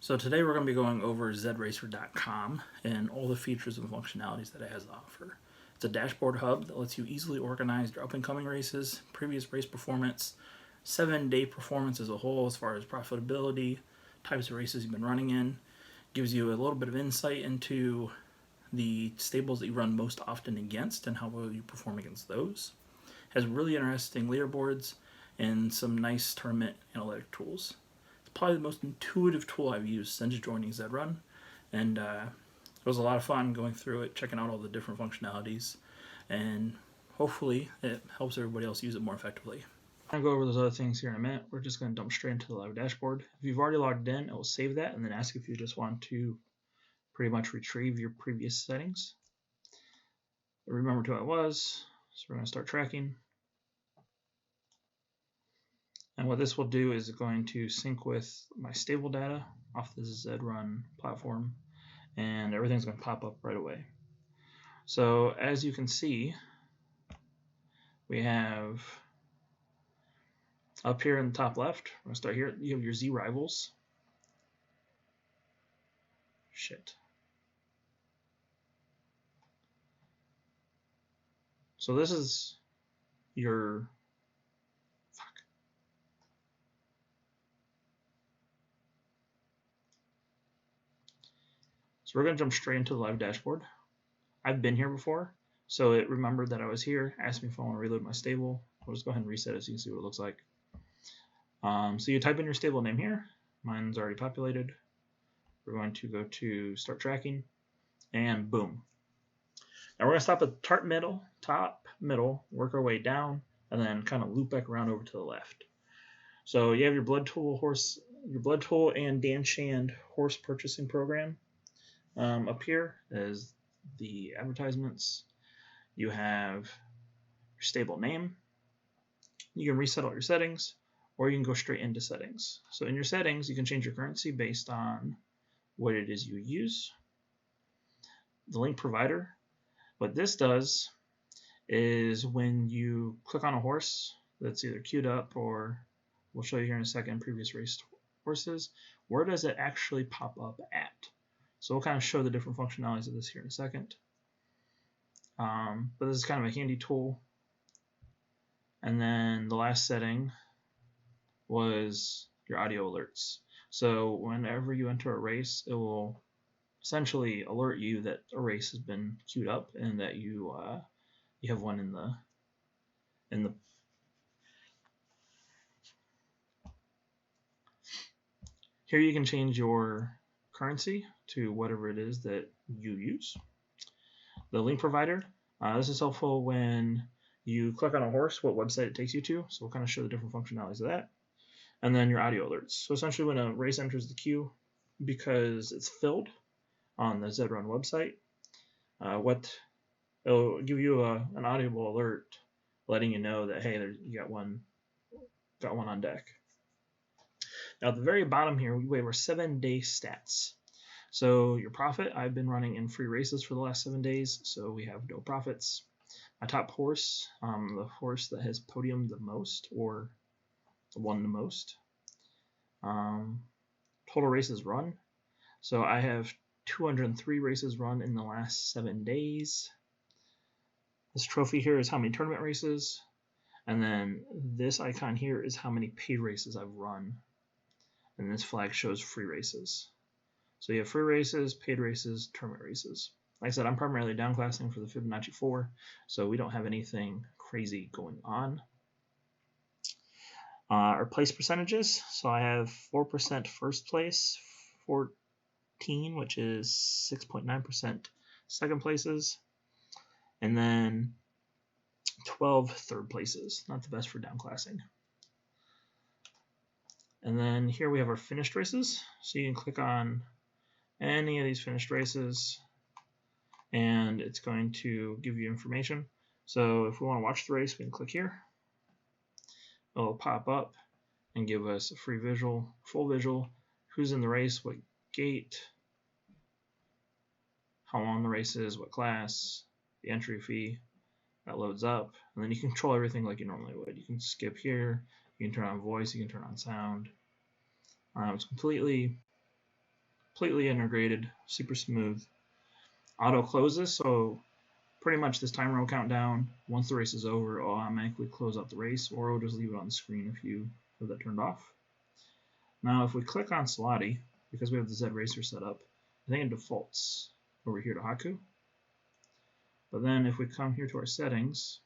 So today we're going to be going over ZedRacer.com and all the features and functionalities that it has to offer. It's a dashboard hub that lets you easily organize your up-and-coming races, previous race performance, 7-day performance as a whole as far as profitability, types of races you've been running in, gives you a little bit of insight into the stables that you run most often against and how well you perform against those. It has really interesting leaderboards and some nice tournament analytic tools. Probably the most intuitive tool I've used since joining Zed Run, and it was a lot of fun going through it, checking out all the different functionalities, and hopefully it helps everybody else use it more effectively. I'm going to go over those other things here in a minute. We're just going to jump straight into the live dashboard. If you've already logged in, it will save that and then ask if you just want to pretty much retrieve your previous settings. Remember who I was, so we're going to start tracking. And what this will do is going to sync with my stable data off the Zed Run platform, and everything's going to pop up right away. So as you can see, we have up here in the top left, we're going to start here, you have your Z Rivals. Shit. So this is your So we're going to jump straight into the live dashboard. I've been here before, so it remembered that I was here, asked me if I want to reload my stable. I'll just go ahead and reset it so you can see what it looks like. So you type in your stable name here. Mine's already populated. We're going to go to start tracking, and boom. Now we're going to stop at top middle, work our way down, and then kind of loop back around over to the left. So you have your Blood Tool and Dan Shand horse purchasing program. Up here is the advertisements. You have your stable name. You can reset all your settings, or you can go straight into settings. So in your settings, you can change your currency based on what it is you use. The link provider, what this does is when you click on a horse that's either queued up, or we'll show you here in a second, previous race horses, where does it actually pop up at? So we'll kind of show the different functionalities of this here in a second. But this is kind of a handy tool. And then the last setting was your audio alerts. So whenever you enter a race, it will essentially alert you that a race has been queued up and that you have one in the Here you can change your currency to whatever it is that you use. The link provider, this is helpful when you click on a horse, what website it takes you to. So we'll kind of show the different functionalities of that. And then your audio alerts. So essentially when a race enters the queue, because it's filled on the Zed Run website, it'll give you an audible alert letting you know that, hey, you got one on deck. Now at the very bottom here, we have our 7-day stats. So your profit, I've been running in free races for the last 7 days, so we have no profits. My top horse, the horse that has podiumed the most or won the most. Total races run. So I have 203 races run in the last 7 days. This trophy here is how many tournament races. And then this icon here is how many paid races I've run. And this flag shows free races. So you have free races, paid races, tournament races. Like I said, I'm primarily downclassing for the Fibonacci 4, so we don't have anything crazy going on. Our place percentages, so I have 4% first place, 14, which is 6.9% second places, and then 12 third places. Not the best for downclassing. And then here we have our finished races. So you can click on any of these finished races and it's going to give you information. So if we want to watch the race, we can click here. It'll pop up and give us a free visual, full visual, who's in the race, what gate, how long the race is, what class, the entry fee. That loads up, and then you can control everything like you normally would. You can skip here, you can turn on voice, you can turn on sound. It's completely completely integrated, super smooth. Auto closes, so pretty much this timer will count down. Once the race is over, it'll automatically close out the race, or it'll just leave it on the screen if you have that turned off. Now, if we click on Slotty, because we have the Zed Racer set up, I think it defaults over here to Haku. But then if we come here to our settings,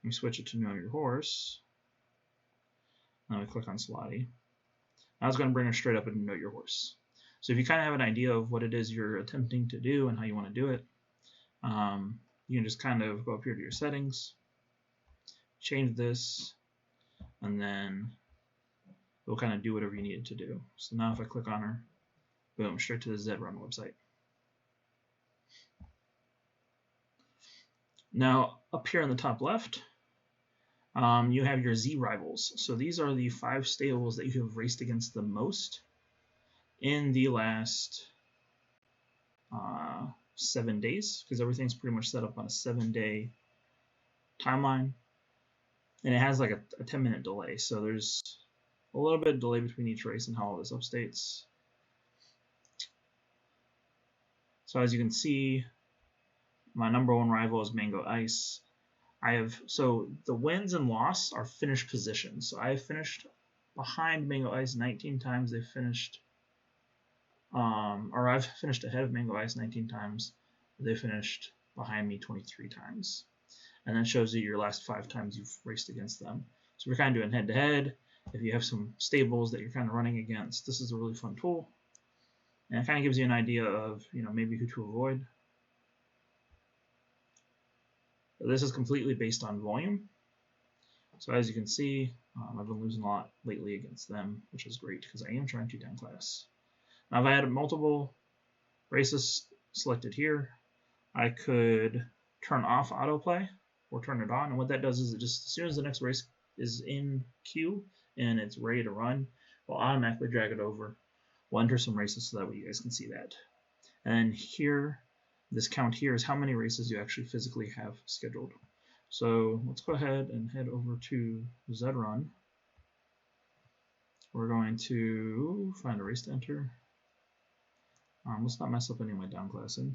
we switch it to Know Your Horse, and we click on Slotty. Now it's going to bring us straight up into Know Your Horse. So if you kind of have an idea of what it is you're attempting to do and how you want to do it, you can just kind of go up here to your settings, change this, and then it'll kind of do whatever you need it to do. So now if I click on her, boom, straight to the Zed Run website. Now up here in the top left, you have your Z rivals. So these are the 5 stables that you have raced against the most in the last 7 days, because everything's pretty much set up on a 7-day timeline, and it has like a 10-minute delay. So there's a little bit of delay between each race and how all this updates. So as you can see, my number 1 rival is Mango Ice. So the wins and loss are finished positions. So I have finished behind Mango Ice 19 times. They've finished, or I've finished ahead of Mango Ice 19 times. They finished behind me 23 times. And that shows you your last 5 times you've raced against them. So we're kind of doing head-to-head. If you have some stables that you're kind of running against, this is a really fun tool. And it kind of gives you an idea of, maybe who to avoid. This is completely based on volume. So as you can see, I've been losing a lot lately against them, which is great because I am trying to downclass. Now if I had multiple races selected here, I could turn off autoplay or turn it on. And what that does is it just, as soon as the next race is in queue and it's ready to run, we'll automatically drag it over. We'll enter some races so that way you guys can see that. And here, this count here is how many races you actually physically have scheduled. So let's go ahead and head over to Zed Run. We're going to find a race to enter. Let's not mess up any of my downclassing.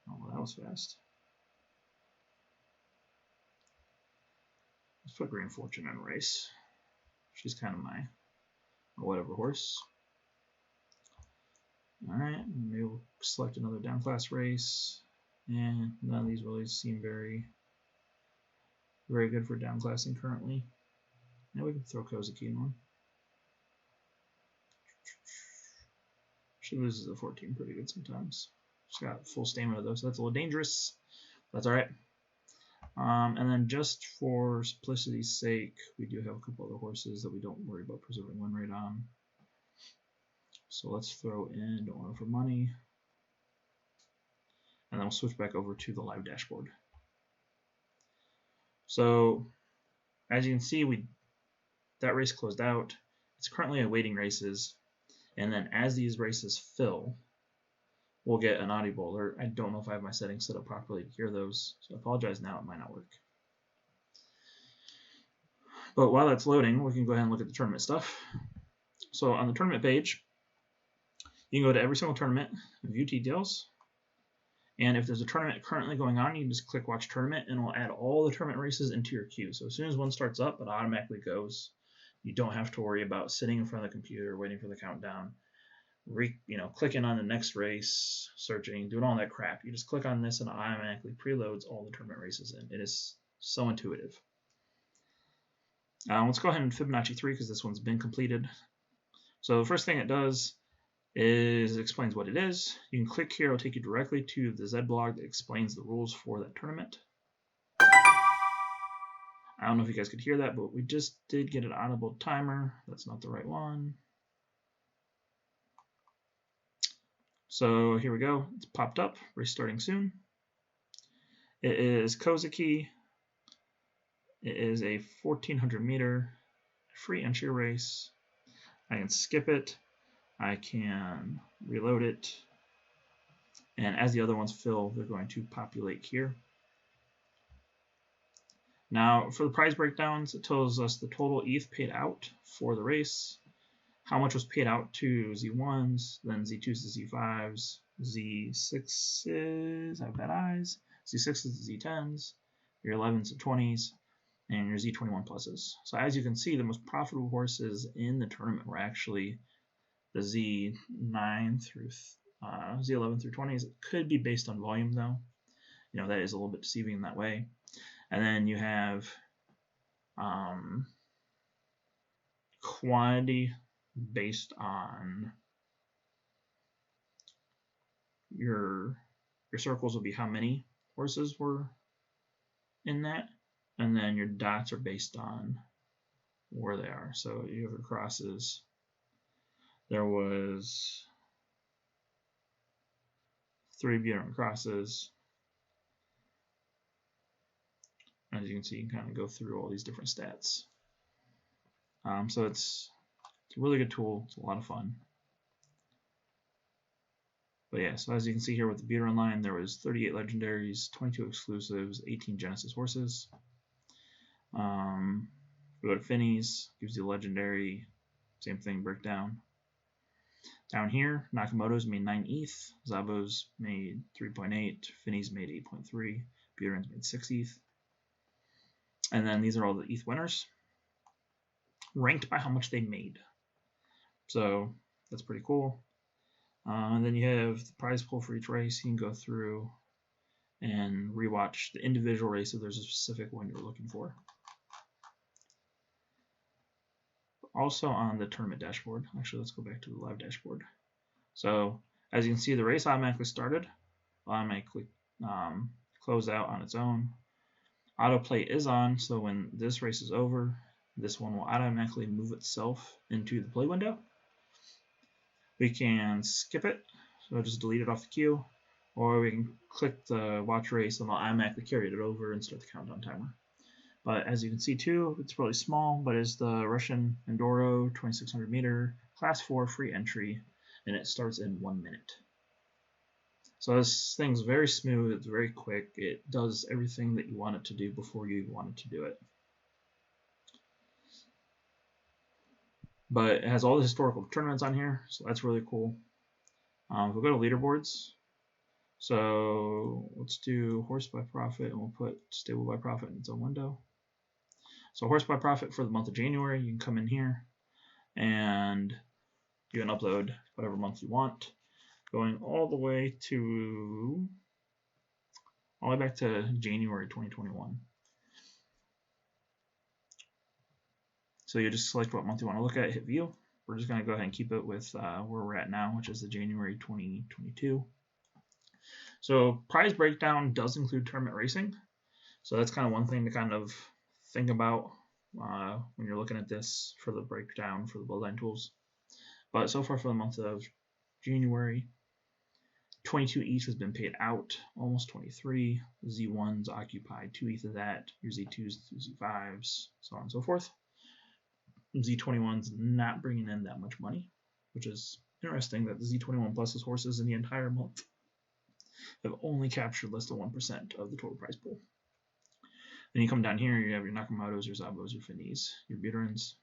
Oh, that was fast. Let's put Grand Fortune in a race. She's kind of my whatever horse. Alright, maybe we'll select another downclass race. And none of these really seem very good for downclassing currently. Now we can throw Kozuki in one. She loses at 14 pretty good sometimes. She's got full stamina though, so that's a little dangerous. That's alright. And then just for simplicity's sake, we do have a couple other horses that we don't worry about preserving win rate on. So let's throw in Don't Want It For Money. And then we'll switch back over to the live dashboard. So as you can see, that race closed out. It's currently awaiting races. And then as these races fill, we'll get an audible alert. I don't know if I have my settings set up properly to hear those, so I apologize now, it might not work. But while that's loading, we can go ahead and look at the tournament stuff. So on the tournament page, you can go to every single tournament, view details, and if there's a tournament currently going on, you can just click watch tournament and it'll add all the tournament races into your queue. So as soon as one starts up, it automatically goes. You don't have to worry about sitting in front of the computer, waiting for the countdown, clicking on the next race, searching, doing all that crap. You just click on this and it automatically preloads all the tournament races in. It is so intuitive. Let's go ahead and Fibonacci 3 because this one's been completed. So the first thing it does is it explains what it is. You can click here, it'll take you directly to the Zed blog that explains the rules for that tournament. I don't know if you guys could hear that, but we just did get an audible timer. That's not the right one. So here we go. It's popped up. Race starting soon. It is Kozuki. It is a 1400 meter free entry race. I can skip it. I can reload it. And as the other ones fill, they're going to populate here. Now, for the prize breakdowns, it tells us the total ETH paid out for the race, how much was paid out to Z1s, then Z2s to Z5s, Z6s, I have bad eyes, Z6s to Z10s, your 11s to 20s, and your Z21 pluses. So as you can see, the most profitable horses in the tournament were actually the Z9 through Z11 through 20s. It could be based on volume though. You know, that is a little bit deceiving in that way. And then you have quantity based on your circles will be how many horses were in that, and then your dots are based on where they are. So you have your crosses. There was 3 different crosses. As you can see, you can kind of go through all these different stats. So it's a really good tool. It's a lot of fun. But yeah, so as you can see here with the beater line, there was 38 legendaries, 22 exclusives, 18 Genesis horses. We go to Finnies, gives you legendary, same thing, breakdown. Down here, Nakamoto's made 9 ETH, Zabo's made 3.8, Finnies made 8.3, Beaterins made 6 ETH. And then these are all the ETH winners, ranked by how much they made. So that's pretty cool. And then you have the prize pool for each race. You can go through and rewatch the individual race if there's a specific one you're looking for. Also on the tournament dashboard, actually let's go back to the live dashboard. So as you can see, the race automatically started, automatically close out on its own. Autoplay is on, so when this race is over, this one will automatically move itself into the play window. We can skip it, so just delete it off the queue, or we can click the watch race and it'll automatically carry it over and start the countdown timer. But as you can see too, it's really small, but it's the Russian Enduro 2600 meter class 4 free entry, and it starts in 1 minute. So this thing's very smooth, it's very quick, it does everything that you want it to do before you want it to do it. But it has all the historical tournaments on here, so that's really cool. We'll go to leaderboards. So let's do horse by profit, and we'll put stable by profit in its own window. So horse by profit for the month of January, you can come in here and you can upload whatever month you want, going all the way back to January 2021. So you just select what month you want to look at, hit view. We're just going to go ahead and keep it with where we're at now, which is the January 2022. So prize breakdown does include tournament racing. So that's kind of one thing to kind of think about when you're looking at this for the breakdown for the Bloodline tools. But so far for the month of January, 22 ETH has been paid out, almost 23. Z1s occupied 2 ETH of that, your Z2s, Z5s, so on and so forth. Z21's not bringing in that much money, which is interesting that the Z21 Plus's horses in the entire month have only captured less than 1% of the total prize pool. Then you come down here, you have your Nakamotos, your Zabos, your Finnies, your Beaterins.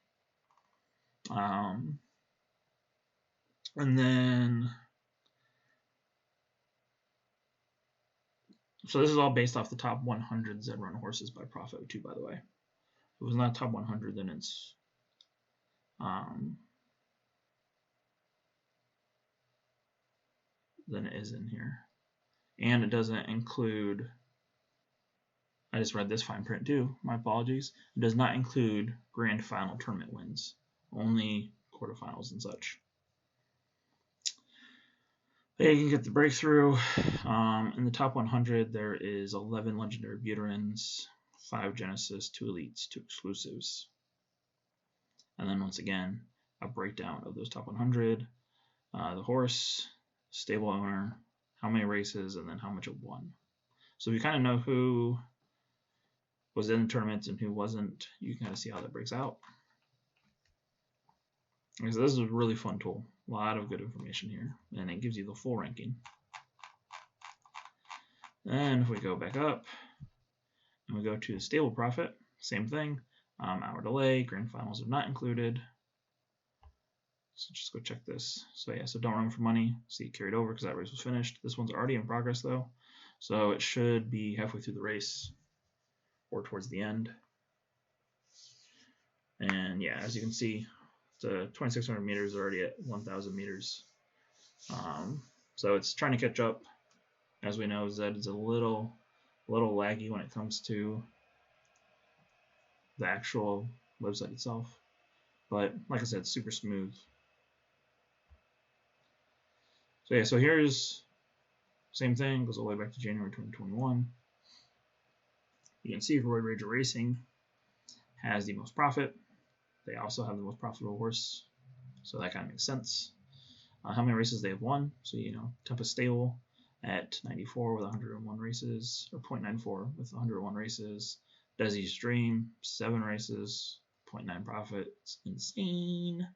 And then, so this is all based off the top 100 Zed Run horses by profit too, by the way. If it was not top 100, then it's then it is in here. And it doesn't include, I just read this fine print too, my apologies. It does not include grand final tournament wins, only quarterfinals and such. But yeah, you can get the breakthrough. In the top 100, there is 11 legendary Beaterins, 5 Genesis, 2 Elites, 2 Exclusives. And then once again, a breakdown of those top 100, the horse, stable owner, how many races, and then how much it won. So if you kind of know who was in the tournaments and who wasn't, you can kind of see how that breaks out. So this is a really fun tool. A lot of good information here, and it gives you the full ranking. And if we go back up and we go to the stable profit, same thing. Hour delay, grand finals are not included. So just go check this. So yeah, so don't run for money. See, it carried over because that race was finished. This one's already in progress though, so it should be halfway through the race or towards the end. And yeah, as you can see, the 2,600 meters are already at 1,000 meters. So it's trying to catch up. As we know, Zed is a little laggy when it comes to the actual website itself. But like I said, super smooth. So yeah, so here's same thing, goes all the way back to January 2021. You can see Roid Rager Racing has the most profit. They also have the most profitable horse, so that kind of makes sense. How many races they have won? So you know, Tempest Stable at 94 with 101 races, or 0.94 with 101 races. Desi's Dream 7 races, 0.9 profit. It's insane.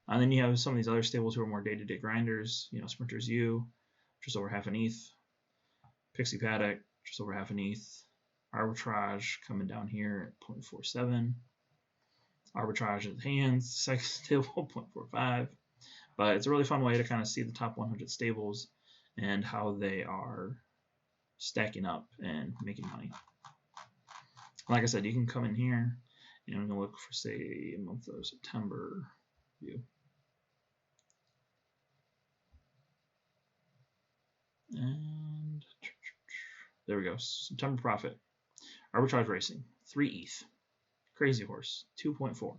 And then you have some of these other stables who are more day-to-day grinders. You know, Sprinters U, just over half an ETH. Pixie Paddock, just over half an ETH. Arbitrage coming down here at 0.47. Arbitrage in the hands, second stable 0.45. But it's a really fun way to kind of see the top 100 stables and how they are stacking up and making money. Like I said, you can come in here and I'm going to look for, say, a month of September view. And there we go. September profit. Arbitrage Racing, 3 ETH. Crazy Horse, 2.4.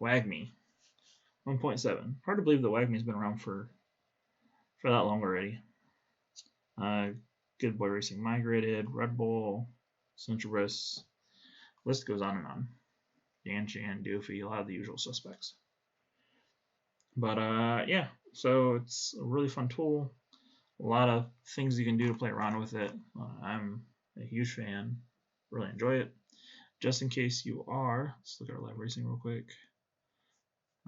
WAAAAAAY, 1.7. Hard to believe that WAAAAAAY's been around for that long already. Good Boy Racing migrated, Red Bull, Central Risk. List goes on and on. Dan Chan, Doofy, a lot of the usual suspects. But yeah, so it's a really fun tool. A lot of things you can do to play around with it. I'm a huge fan. Really enjoy it. Just in case you are, let's look at our live racing real quick.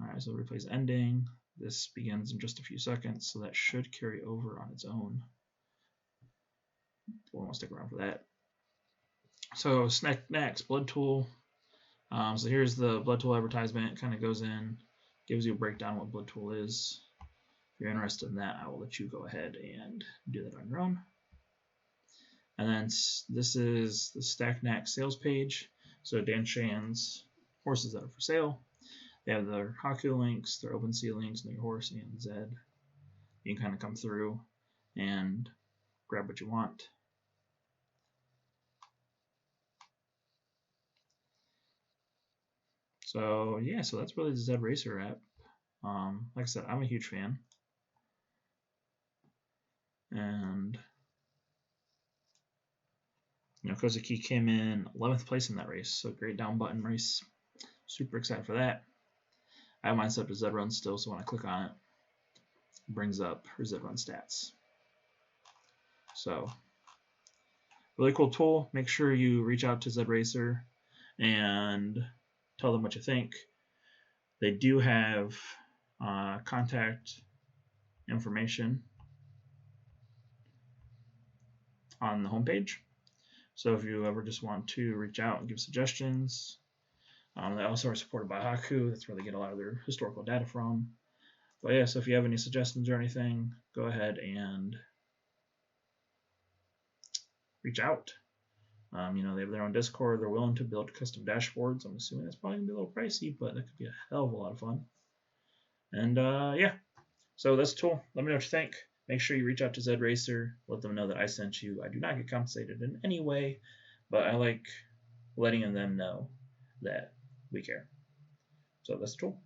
Alright, so the replay's ending. This begins in just a few seconds, so that should carry over on its own. Won't stick around for that. So next, Blood Tool. So here's the Blood Tool advertisement. It kind of goes in, gives you a breakdown of what Blood Tool is. If you're interested in that, I will let you go ahead and do that on your own. And then this is the StackNack sales page. So Dan Shan's horses that are for sale. They have their Haku links, their OpenSea links, Know Your Horse, and Zed. You can kind of come through and grab what you want. So yeah, so that's really the Zed Racer app. Like I said, I'm a huge fan. And you know, Kozuki came in 11th place in that race, so great down button race. Super excited for that. I have mine set up to Zed Run still, so when I click on it, it brings up her Zed Run stats. So, really cool tool. Make sure you reach out to Zed Racer and tell them what you think. They do have contact information on the homepage. So if you ever just want to reach out and give suggestions, they also are supported by Haku. That's where they get a lot of their historical data from. But yeah, so if you have any suggestions or anything, go ahead and reach out. You know, they have their own Discord. They're willing to build custom dashboards. I'm assuming that's probably going to be a little pricey, but that could be a hell of a lot of fun. And yeah, so that's a tool. Let me know what you think. Make sure you reach out to Zed Racer. Let them know that I sent you. I do not get compensated in any way, but I like letting them know that we care. So that's the tool.